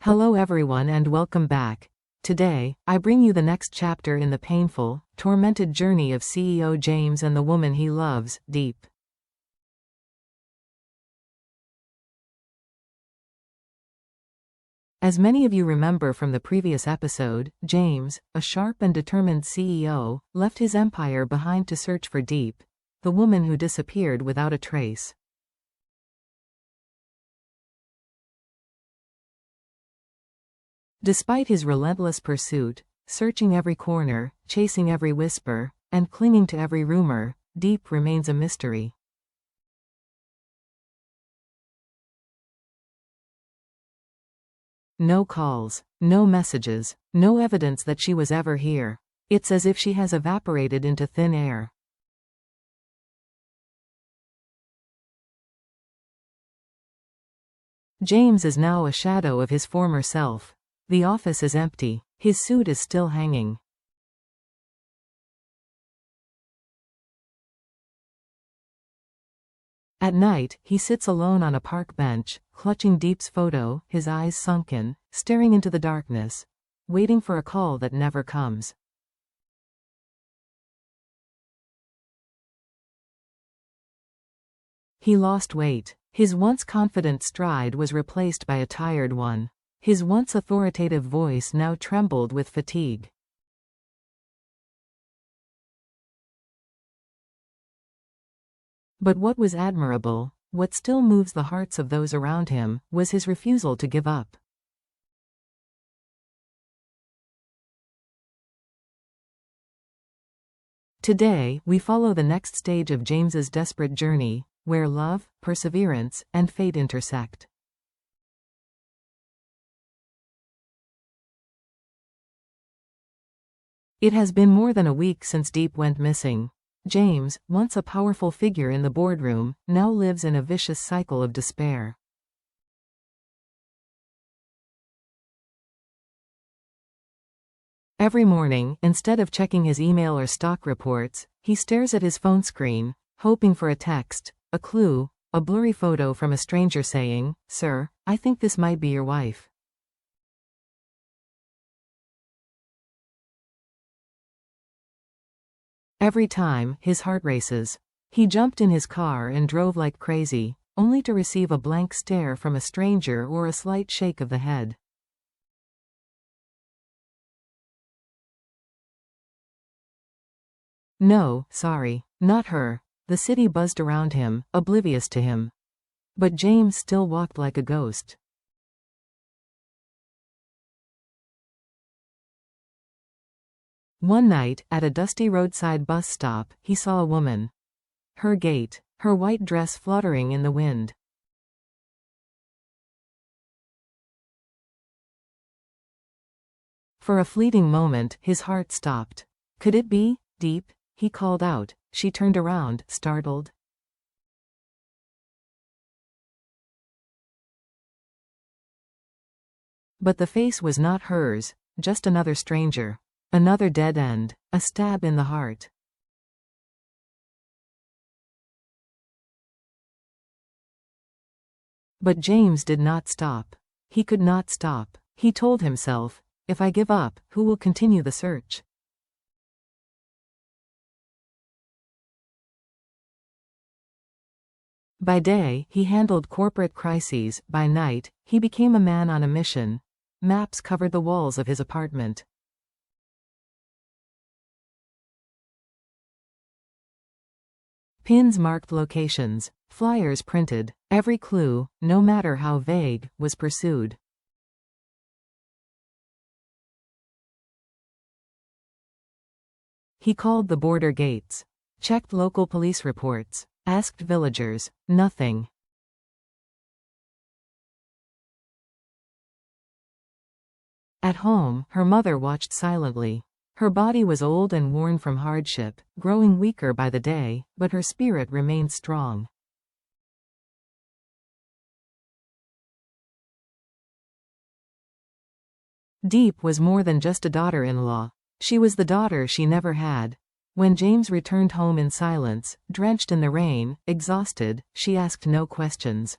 Hello everyone and welcome back. Today, I bring you the next chapter in the painful, tormented journey of CEO James and the woman he loves, Diep. As many of you remember from the previous episode, James, a sharp and determined CEO, left his empire behind to search for Diep, the woman who disappeared without a trace. Despite his relentless pursuit, searching every corner, chasing every whisper, and clinging to every rumor, Diep remains a mystery. No calls, no messages, no evidence that she was ever here. It's as if she has evaporated into thin air. James is now a shadow of his former self. The office is empty. His suit is still hanging. At night, he sits alone on a park bench, clutching Diep's photo, his eyes sunken, staring into the darkness, waiting for a call that never comes. He lost weight. His once confident stride was replaced by a tired one. His once authoritative voice now trembled with fatigue. But what was admirable, what still moves the hearts of those around him, was his refusal to give up. Today, we follow the next stage of James's desperate journey, where love, perseverance, and fate intersect. It has been more than a week since Diep went missing. James, once a powerful figure in the boardroom, now lives in a vicious cycle of despair. Every morning, instead of checking his email or stock reports, he stares at his phone screen, hoping for a text, a clue, a blurry photo from a stranger saying, "Sir, I think this might be your wife." Every time, his heart races. He jumped in his car and drove like crazy, only to receive a blank stare from a stranger or a slight shake of the head. No, sorry, not her. The city buzzed around him, oblivious to him. But James still walked like a ghost. One night, at a dusty roadside bus stop, he saw a woman. Her gait, her white dress fluttering in the wind. For a fleeting moment, his heart stopped. Could it be Diep? He called out. She turned around, startled. But the face was not hers, just another stranger. Another dead end, a stab in the heart. But James did not stop. He could not stop. He told himself, if I give up, who will continue the search? By day, he handled corporate crises. By night, he became a man on a mission. Maps covered the walls of his apartment. Pins marked locations, flyers printed. Every clue, no matter how vague, was pursued. He called the border gates, checked local police reports, asked villagers. Nothing. At home, her mother watched silently. Her body was old and worn from hardship, growing weaker by the day, but her spirit remained strong. Diep was more than just a daughter-in-law. She was the daughter she never had. When James returned home in silence, drenched in the rain, exhausted, she asked no questions.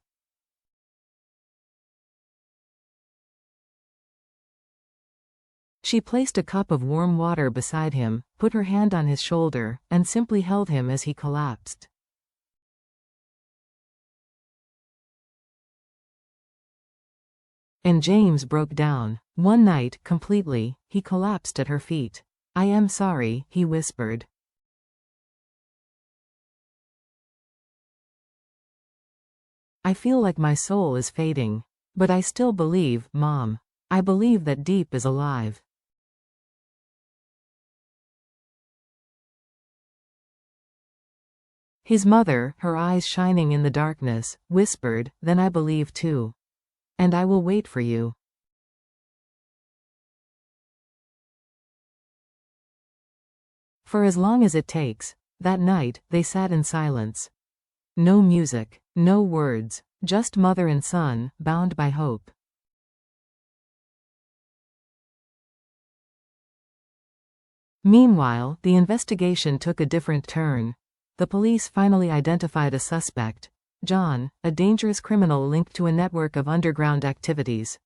She placed a cup of warm water beside him, put her hand on his shoulder, and simply held him as he collapsed. And James broke down. One night, completely, he collapsed at her feet. "I am sorry," he whispered. "I feel like my soul is fading. But I still believe, Mom. I believe that Diep is alive." His mother, her eyes shining in the darkness, whispered, "Then I believe too. And I will wait for you." For as long as it takes. That night, they sat in silence. No music, no words, just mother and son, bound by hope. Meanwhile, the investigation took a different turn. The police finally identified a suspect, John, a dangerous criminal linked to a network of underground activities.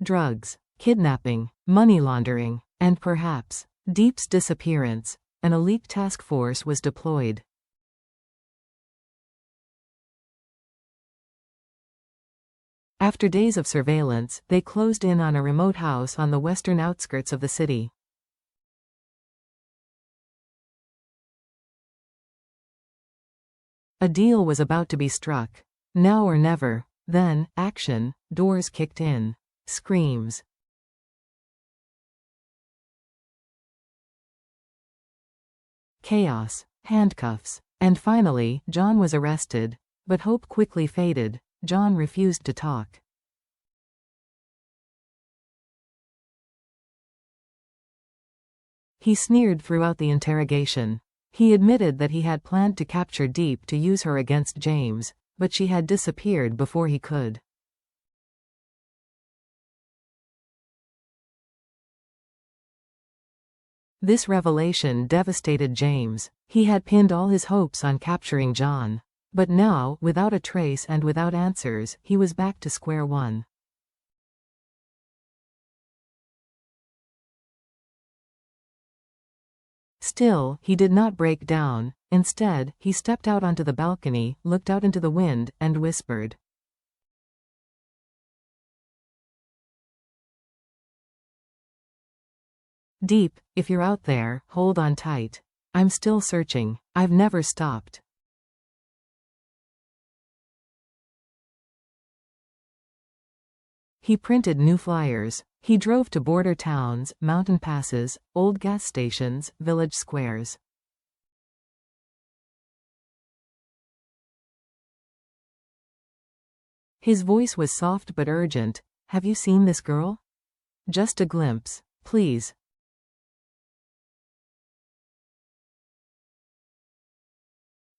Drugs, kidnapping, money laundering, and perhaps Diep's disappearance. An elite task force was deployed. After days of surveillance, they closed in on a remote house on the western outskirts of the city. A deal was about to be struck. Now or never. Then, action, doors kicked in. Screams. Chaos, handcuffs. And finally, John was arrested. But hope quickly faded. John refused to talk. He sneered throughout the interrogation. He admitted that he had planned to capture Diep to use her against James, but she had disappeared before he could. This revelation devastated James. He had pinned all his hopes on capturing John. But now, without a trace and without answers, he was back to square one. Still, he did not break down. Instead, he stepped out onto the balcony, looked out into the wind, and whispered. "Diep, if you're out there, hold on tight. I'm still searching. I've never stopped." He printed new flyers. He drove to border towns, mountain passes, old gas stations, village squares. His voice was soft but urgent. "Have you seen this girl? Just a glimpse, please."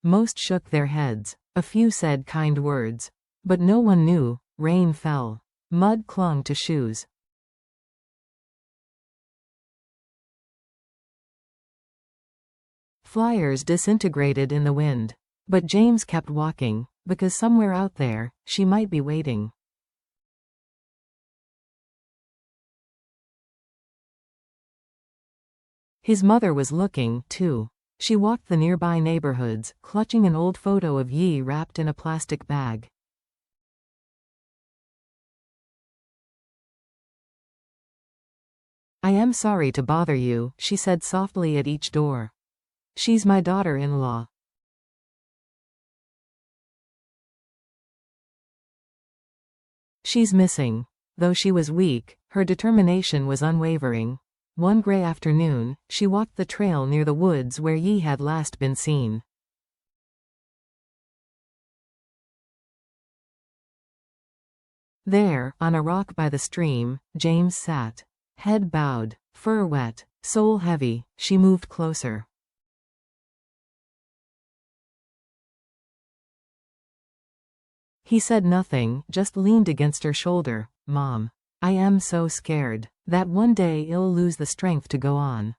Most shook their heads. A few said kind words. But no one knew. Rain fell. Mud clung to shoes. Flyers disintegrated in the wind. But James kept walking, because somewhere out there, she might be waiting. His mother was looking, too. She walked the nearby neighborhoods, clutching an old photo of Yi wrapped in a plastic bag. "I am sorry to bother you," she said softly at each door. "She's my daughter-in-law." "She's missing." Though she was weak, her determination was unwavering. One gray afternoon, she walked the trail near the woods where Yi had last been seen. There, on a rock by the stream, James sat. Head bowed, fur wet, soul heavy. She moved closer. He said nothing, just leaned against her shoulder. "Mom. I am so scared that one day I'll lose the strength to go on."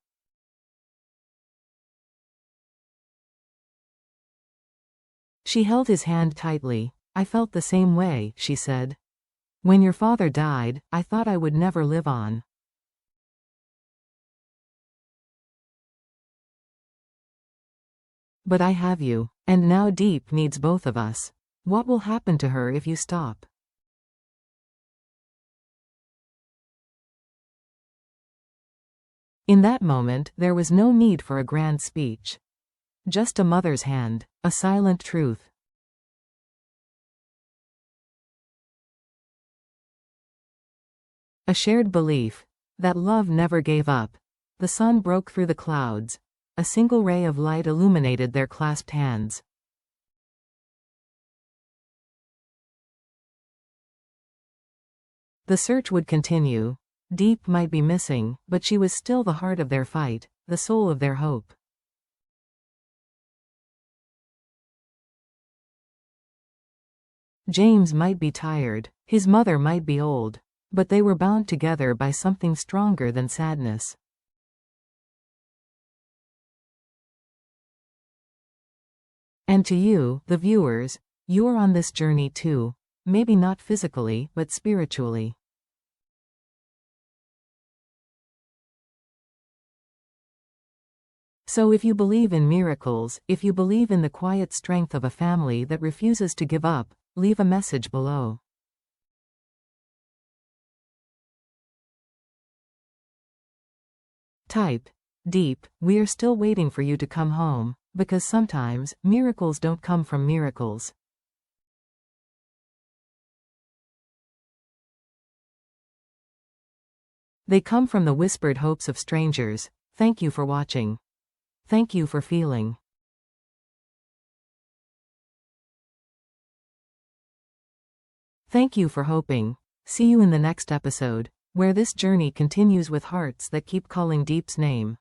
She held his hand tightly. I felt the same way, she said. When your father died, I thought I would never live on. But I have you. And now Diep needs both of us. What will happen to her if you stop? In that moment, there was no need for a grand speech. Just a mother's hand, a silent truth. A shared belief that love never gave up. The sun broke through the clouds. A single ray of light illuminated their clasped hands. The search would continue. Diep might be missing, but she was still the heart of their fight, the soul of their hope. James might be tired, his mother might be old, but they were bound together by something stronger than sadness. And to you, the viewers, you're on this journey too. Maybe not physically, but spiritually. So if you believe in miracles, if you believe in the quiet strength of a family that refuses to give up, leave a message below. Type, Diep, we are still waiting for you to come home, because sometimes, miracles don't come from miracles. They come from the whispered hopes of strangers. Thank you for watching. Thank you for feeling. Thank you for hoping. See you in the next episode, where this journey continues with hearts that keep calling Diep's name.